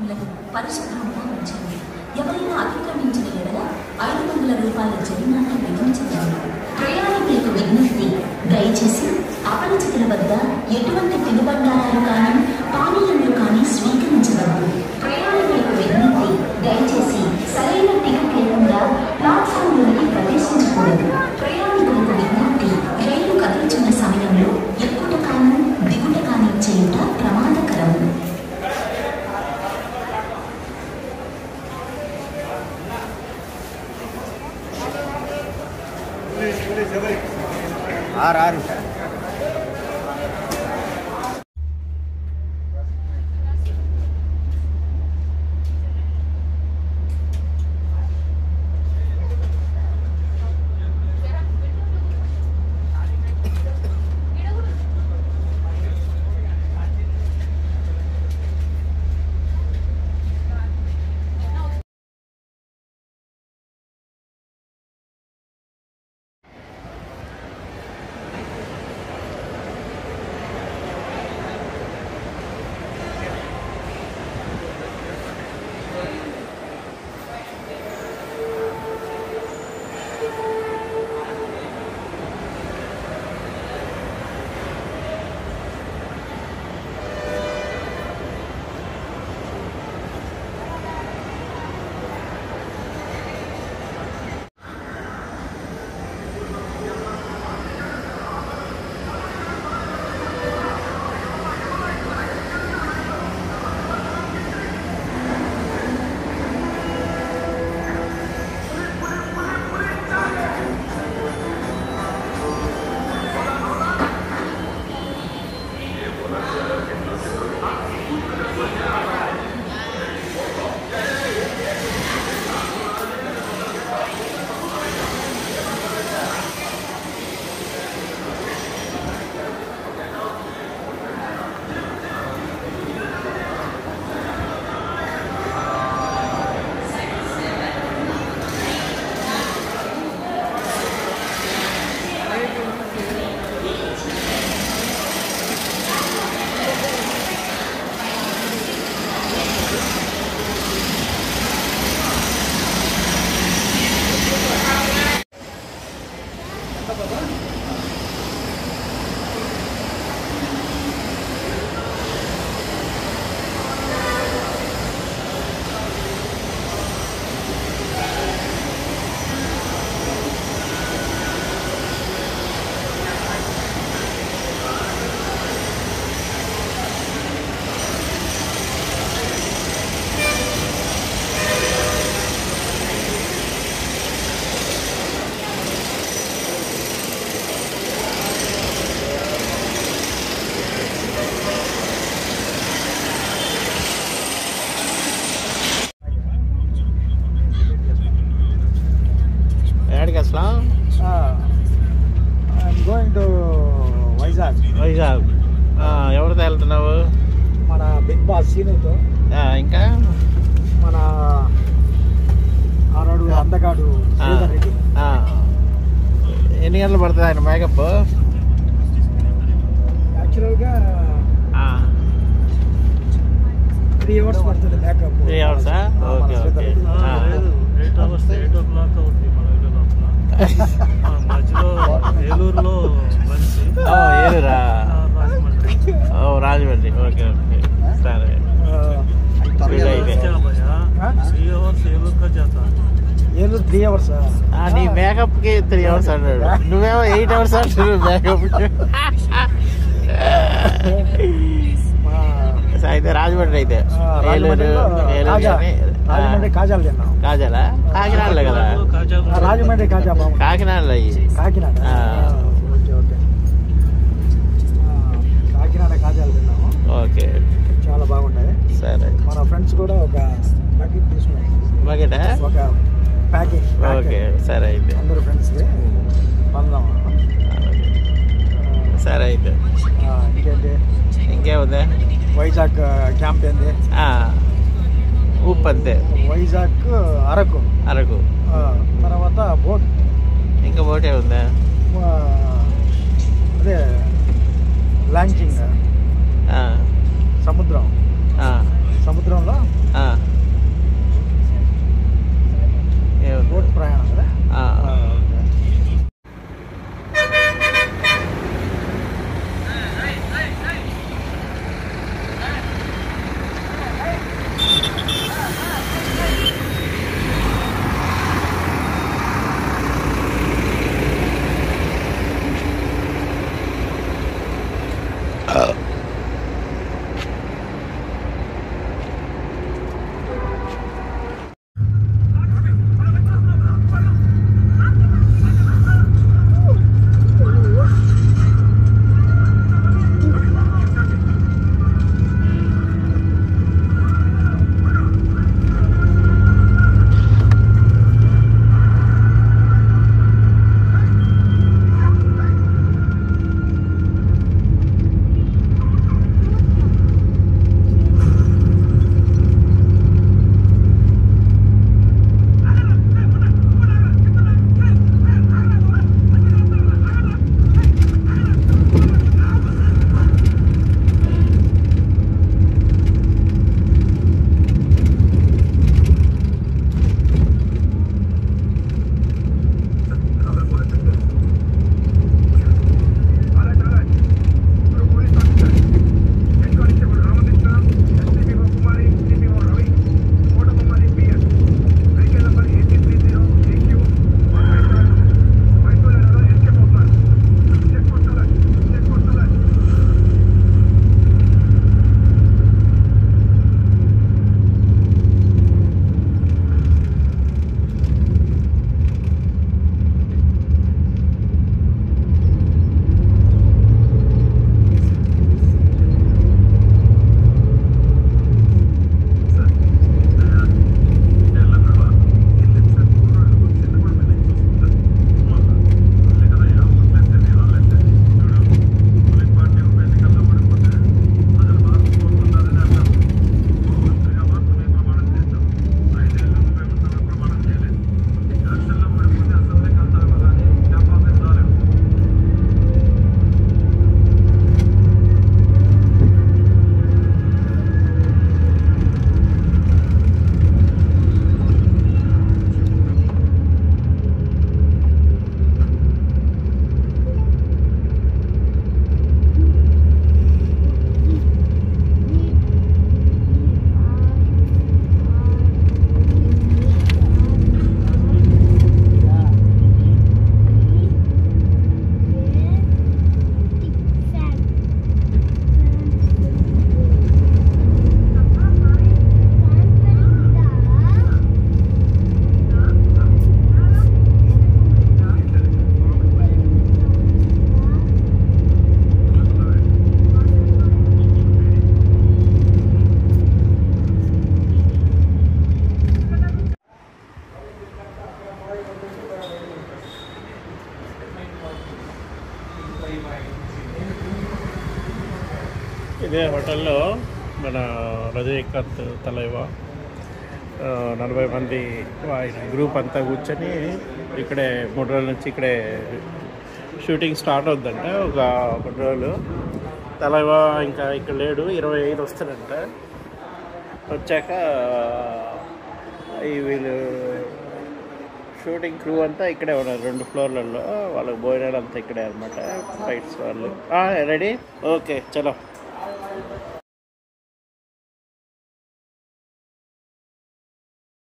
భాగములను పరిశుభ్రంగా ఉంచండి. ఎవరైనా అతిక్రమించిన ఎడల 500 రూపాయల జరిమానా విధించగలరు. ప్రయాణికులకు విజ్ఞప్తి, దయచేసి అపరిచితుల వద్ద ఎటువంటి తినుబండారాలు కానీ పానీయాలు కానీ స్వీకరించవద్దు. ప్రయాణికులకు విజ్ఞప్తి, దయచేసి సరైన టికెట్ లేకుండా ప్లాట్ఫామ్లోకి ప్రవేశించకూడదు. ప్రయాణికులకు విజ్ఞప్తి, రైలు కదులుతున్న సమయంలో ఎక్కుట కానీ దిగుట కానీ చేయుట ప్రమాదకరం. వైజాగ్. ఎవరితో వెళ్తున్నావు? మన బిగ్ బాస్ సీనుతో. ఇంకా మన ఆనాడు అందగాడు రెడ్డి. ఎన్ని గంటలు పడుతుంది ఆయన మేకప్? యాక్చువల్గా 3 hours పడుతుంది makeup. 3 hours? Okay okay. 8 hours 8 o'clock అవుతుంది మన మధ్యలో ఏలూరులో ఏలూరా? రాజమండ్రి. ఓకే ఓకే సరే. 3 hours ఏలూరు కా చేస్తా. ఏలూరు 3 hours. నీ మేకప్ కి 3 hours అన్నాడు, నువ్వేమో 8 hours అంటున్నావు మేకప్ కి. అయితే రాజమండ్రి. అయితే ఏలూరు రాజమండ్రి కాజాలు తిన్నాం. కాజాలా? కాకినాడలో కదా? రాజమండ్రి కాజా బాబు. కాకినాడలో అయ్యి. కాకినాడ. Okay okay. కాకినాడ కాజాలు తిన్నాము. ఓకే చాలా బాగుంటాయి. సరే. మన ఫ్రెండ్స్ కూడా ఒక ప్యాకెట్ తీసుకున్నాం. బకెటా? ఒక ప్యాకెట్. ఓకే సరే. అయితే అందరూ ఫ్రెండ్స్కి పందాం. సరే. అయితే ఇంకేంటి? ఇంకేముంది? వైజాగ్ క్యాంప్ ఏంది? ఉప్పు అంతే. వైజాగ్ అరకు. అరకు తర్వాత బోట్. ఇంకా బోట్ ఏముందా? అదే లాంచింగ్ సముద్రం. సముద్రంలో ఇదే హోటల్లో మన రజనీకాంత్ తలైవా 40 మంది ఆయన గ్రూప్ అంతా కూర్చొని ఇక్కడే 3 రోజుల నుంచి ఇక్కడే షూటింగ్ స్టార్ట్ అవుద్దంట. ఒక 3 రోజులు తలైవా ఇంకా ఇక్కడ లేడు, 25 వస్తాడంట. వచ్చాక ఈ వీళ్ళు షూటింగ్ క్రూ అంతా ఇక్కడే ఉన్నారు 2 ఫ్లోర్లలో. వాళ్ళకి భోజనాలు అంతా ఇక్కడే అనమాట. ఫైట్స్ వాళ్ళు రెడీ. ఓకే చలో.